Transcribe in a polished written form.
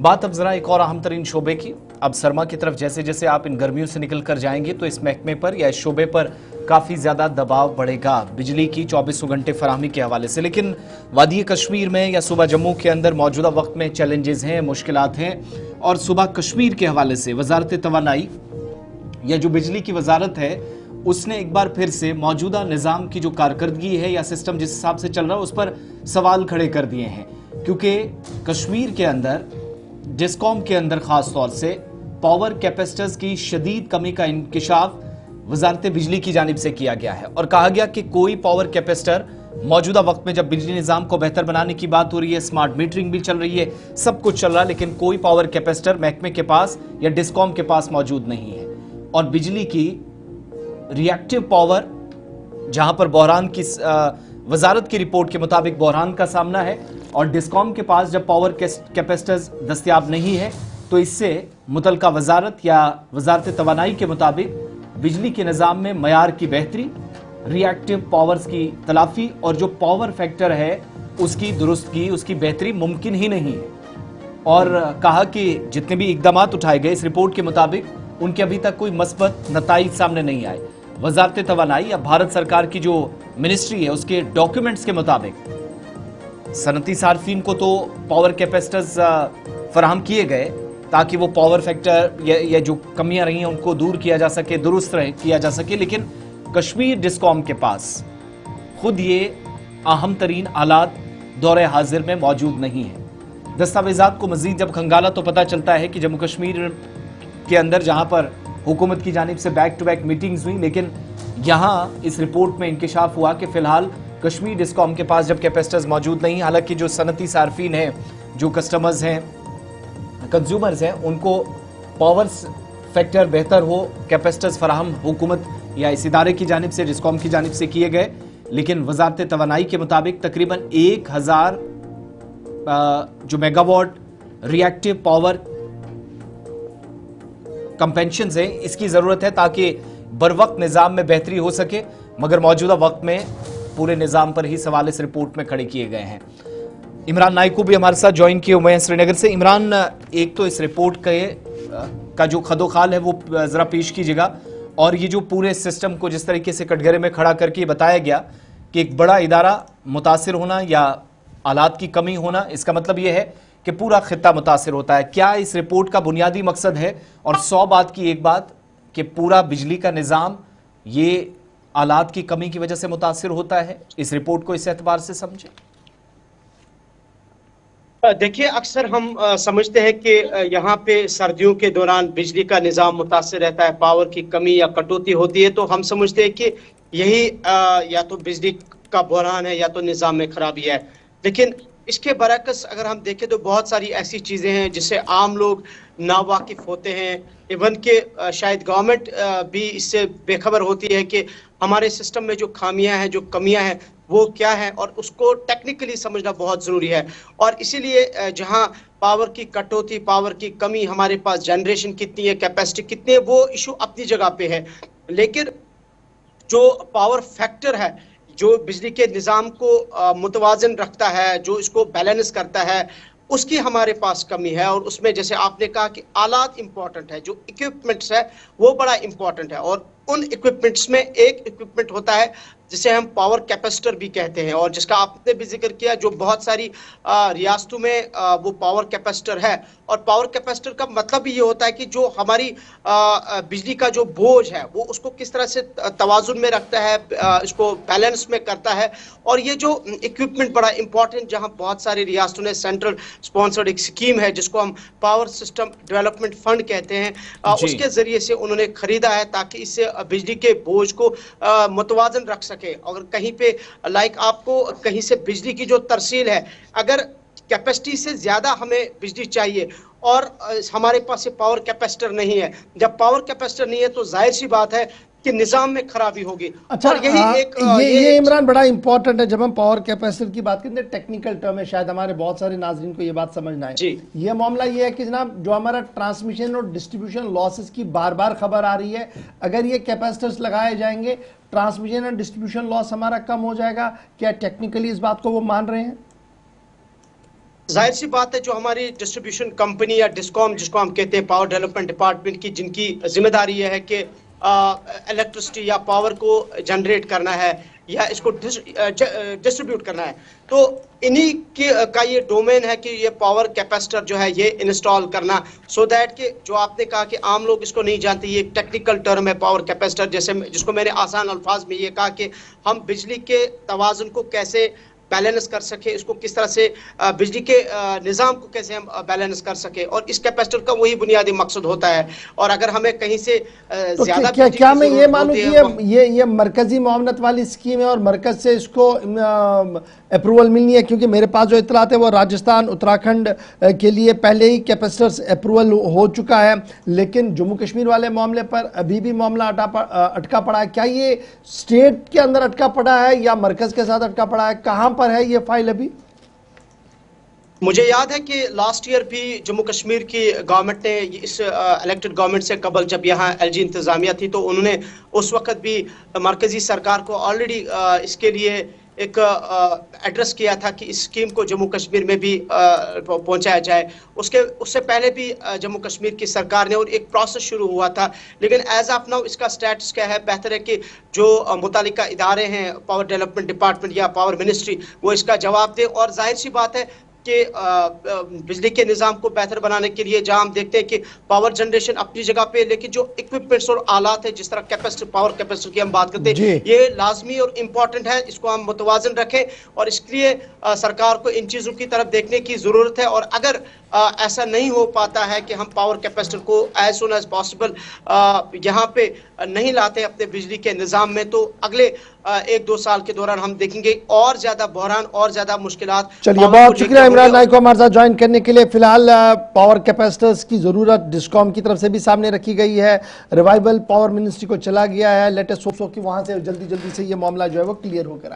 बात अब जरा एक और अहम तरीन शोबे की। अब सरमा की तरफ जैसे जैसे आप इन गर्मियों से निकल कर जाएंगे तो इस महकमे पर या इस शोबे पर काफ़ी ज़्यादा दबाव बढ़ेगा बिजली की 24 घंटे फराहमी के हवाले से। लेकिन वादी कश्मीर में या सूबा जम्मू के अंदर मौजूदा वक्त में चैलेंजेस हैं, मुश्किलात हैं। और सूबा कश्मीर के हवाले से वजारत तवानाई या जो बिजली की वजारत है उसने एक बार फिर से मौजूदा निज़ाम की जो कारकर्दगी है या सिस्टम जिस हिसाब से चल रहा है उस पर सवाल खड़े कर दिए हैं। क्योंकि कश्मीर के अंदर डिस्कॉम के अंदर खास तौर से पावर कैपेसिटर्स की शदीद कमी का इंकिशाफ वजारत बिजली की जानिब से किया गया है और कहा गया कि कोई पावर कैपेसिटर मौजूदा वक्त में जब बिजली निज़ाम को बेहतर बनाने की बात हो रही है, स्मार्ट मीटरिंग भी चल रही है, सब कुछ चल रहा है, लेकिन कोई पावर कैपेसिटर महकमे के पास या डिस्कॉम के पास मौजूद नहीं है। और बिजली की रिएक्टिव पावर जहां पर बहरान की वजारत की रिपोर्ट के मुताबिक बहरान का सामना है और डिस्कॉम के पास जब पावर कैपेसिटर्स दस्तयाब नहीं है तो इससे मुतलका वजारत या वजारत तवानाई के मुताबिक बिजली के निज़ाम में मयार की बेहतरी, रिएक्टिव पावर्स की तलाफी और जो पावर फैक्टर है उसकी दुरुस्तगी, उसकी बेहतरी मुमकिन ही नहीं है। और कहा कि जितने भी इकदाम उठाए गए इस रिपोर्ट के मुताबिक उनके अभी तक कोई मस्बत नताइज सामने नहीं आए। वजारत तवानाई या भारत सरकार की जो मिनिस्ट्री है उसके डॉक्यूमेंट्स के मुताबिक सनती सार्फिन को तो पावर कैपेसिटर्स फराहम किए गए ताकि वो पावर फैक्टर या जो कमियां रही हैं उनको दूर किया जा सके, दुरुस्त किया जा सके। लेकिन कश्मीर डिस्कॉम के पास खुद ये अहम तरीन आलात दौरे हाजिर में मौजूद नहीं है। दस्तावेजात को मजीद जब खंगाला तो पता चलता है कि जम्मू कश्मीर के अंदर जहां पर हुकूमत की जानिब से बैक टू बैक मीटिंग्स हुई, लेकिन यहाँ इस रिपोर्ट में इंकिशाफ हुआ कि फिलहाल कश्मीर डिस्कॉम के पास जब कैपेसिटर्स मौजूद नहीं, हालांकि जो सनती सार्फिन हैं, जो कस्टमर्स हैं, कंज्यूमर्स हैं, उनको पावर फैक्टर बेहतर हो, कैपेसिटर्स फराहम हुकूमत या इस इदारे की जानिब से, डिस्कॉम की जानिब से किए गए। लेकिन वजारत तवानाई के मुताबिक तकरीबन 1000 जो मेगावाट रिएक्टिव पावर कंपेंशन है इसकी जरूरत है ताकि बरवक्त निज़ाम में बेहतरी हो सके। मगर मौजूदा वक्त में पूरे निज़ाम पर ही सवाल इस रिपोर्ट में खड़े किए गए हैं। इमरान नाइक को भी हमारे साथ ज्वाइन किए हुए हैं श्रीनगर से। इमरान, एक तो इस रिपोर्ट का जो खदोखाल है वो जरा पेश कीजिएगा, और ये जो पूरे सिस्टम को जिस तरीके से कटघरे में खड़ा करके बताया गया कि एक बड़ा इदारा मुतासिर होना या आलात की कमी होना, इसका मतलब ये है कि पूरा खित्ता मुतासिर होता है। क्या इस रिपोर्ट का बुनियादी मकसद है, और 100 बात की एक बात, कि पूरा बिजली का निज़ाम ये आलात की कमी की वजह से मुतासिर होता है? इस रिपोर्ट को इस एतबार से समझें। देखिए, अक्सर हम समझते हैं कि यहाँ पे सर्दियों के दौरान बिजली का निज़ाम मुतासिर रहता है, पावर की कमी या कटौती होती है, तो हम समझते हैं कि यही या तो बिजली का बहरान है या तो निज़ाम में खराबी है। लेकिन इसके बरअक्स अगर हम देखें तो बहुत सारी ऐसी चीज़ें हैं जिससे आम लोग नावाकिफ होते हैं, इवन के शायद गवर्नमेंट भी इससे बेखबर होती है कि हमारे सिस्टम में जो खामियां हैं, जो कमियां हैं वो क्या है, और उसको टेक्निकली समझना बहुत ज़रूरी है। और इसीलिए जहां पावर की कटौती, पावर की कमी, हमारे पास जनरेशन कितनी है, कैपेसिटी कितनी है, वो इशू अपनी जगह पे है। लेकिन जो पावर फैक्टर है, जो बिजली के निज़ाम को मुतवाजन रखता है, जो इसको बैलेंस करता है, उसकी हमारे पास कमी है। और उसमें जैसे आपने कहा कि आलात इंपॉर्टेंट है, जो इक्विपमेंट्स है वो बड़ा इंपॉर्टेंट है। और उन इक्विपमेंट्स में एक इक्विपमेंट होता है जिसे हम पावर कैपेसिटर भी कहते हैं, और जिसका आपने भी जिक्र किया, जो बहुत सारी रियासतों में वो पावर कैपेसिटर है। और पावर कैपेसिटर का मतलब ये होता है कि जो हमारी बिजली का जो बोझ है वो उसको किस तरह से तवाजुन में रखता है, इसको बैलेंस में करता है। और ये जो इक्विपमेंट बड़ा इंपॉर्टेंट, जहाँ बहुत सारी रियासतों ने सेंट्रल स्पॉन्सर्ड एक स्कीम है जिसको हम पावर सिस्टम डेवलपमेंट फंड कहते हैं, उसके जरिए से उन्होंने खरीदा है ताकि इससे बिजली के बोझ को मुतवाजन रख सके। अगर कहीं पे लाइक आपको कहीं से बिजली की जो तरसील है, अगर कैपेसिटी से ज्यादा हमें बिजली चाहिए और हमारे पास ये पावर कैपेसिटर नहीं है, जब पावर कैपेसिटर नहीं है तो जाहिर सी बात है कि निजाम में खराबी होगी। अच्छा, और यही ये इमरान बड़ा इंपॉर्टेंट है। जब हम पावर कैपेसिटर की बात करें, टेक्निकल टर्म है, शायद हमारे बहुत सारे नाजरीन को ये बात समझना है। ये मामला ये है कि जनाब, जो हमारा ट्रांसमिशन और डिस्ट्रीब्यूशन लॉसेस की बार बार खबर आ रही है, अगर ये कैपेसिटर्स लगाए जाएंगे ट्रांसमिशन और डिस्ट्रीब्यूशन लॉस हमारा कम हो जाएगा। क्या टेक्निकली इस बात को वो मान रहे हैं? जाहिर सी बात है, जो हमारी डिस्ट्रीब्यूशन कंपनी या डिस्कॉम जिसको हम कहते हैं, पावर डेवलपमेंट डिपार्टमेंट की, जिनकी जिम्मेदारी यह है कि इलेक्ट्रिसिटी या पावर को जनरेट करना है या इसको डिस्ट्रीब्यूट करना है, तो इन्हीं का ये डोमेन है कि ये पावर कैपेसिटर जो है ये इंस्टॉल करना, सो दैट कि जो आपने कहा कि आम लोग इसको नहीं जानते, ये टेक्निकल टर्म है पावर कैपेसिटर, जैसे जिसको मैंने आसान अल्फाज में ये कहा कि हम बिजली के तवाज़ुन को कैसे बैलेंस कर सके, इसको किस तरह से बिजली के निज़ाम को कैसे हम बैलेंस कर सके, और इस कैपेसिटर का वही बुनियादी मकसद होता है। और अगर हमें कहीं से तो ज्यादा क्या मैं ये मानूं कि ये मरकजी मुआवनत वाली स्कीम है और मरकज से इसको अप्रूवल मिलनी है? क्योंकि मेरे पास जो इतलात है वो राजस्थान उत्तराखंड के लिए पहले ही कैपेसिटर्स अप्रूवल हो चुका है, लेकिन जम्मू कश्मीर वाले मामले पर अभी भी मामला अटका पड़ा है। क्या ये स्टेट के अंदर अटका पड़ा है या मरकज के साथ अटका पड़ा है? कहां पर है ये फाइल अभी? मुझे याद है कि लास्ट ईयर भी जम्मू कश्मीर की गवर्नमेंट ने इस इलेक्टेड गवर्नमेंट से कबल, जब यहाँ एलजी इंतजामिया थी, तो उन्होंने उस वक्त भी मरकजी सरकार को ऑलरेडी इसके लिए एक एड्रेस किया था कि इस स्कीम को जम्मू कश्मीर में भी पहुंचाया जाए। उससे पहले भी जम्मू कश्मीर की सरकार ने, और एक प्रोसेस शुरू हुआ था, लेकिन एज ऑफ नाउ इसका स्टेटस क्या है? बेहतर है कि जो मुतालिका इदारे हैं, पावर डेवलपमेंट डिपार्टमेंट या पावर मिनिस्ट्री, वो इसका जवाब दे। और जाहिर सी बात है कि बिजली के निज़ाम को बेहतर बनाने के लिए जहां हम देखते हैं कि पावर जनरेशन अपनी जगह पे, लेकिन जो इक्विपमेंट्स और आलात है, जिस तरह कैपेसिटी, पावर कैपेसिटी की हम बात करते हैं, ये लाजमी और इम्पॉर्टेंट है, इसको हम मुतवाजन रखें, और इसके लिए सरकार को इन चीज़ों की तरफ देखने की ज़रूरत है। और अगर ऐसा नहीं हो पाता है कि हम पावर कैपेसिटर को एज सुन एज पॉसिबल यहाँ पे नहीं लाते अपने बिजली के निज़ाम में, तो अगले 1-2 साल के दौरान हम देखेंगे और ज्यादा बहरान और ज्यादा मुश्किलात। चलिए, बहुत शुक्रिया इमरान नाइक को हमारे साथ ज्वाइन करने के लिए। फिलहाल पावर कैपेसिटर्स की जरूरत डिस्कॉम की तरफ से भी सामने रखी गई है, रिवाइवल पावर मिनिस्ट्री को चला गया है। लेटेस्ट होप्स हो कि वहां से जल्दी से ये मामला जो है वो क्लियर होकर आए।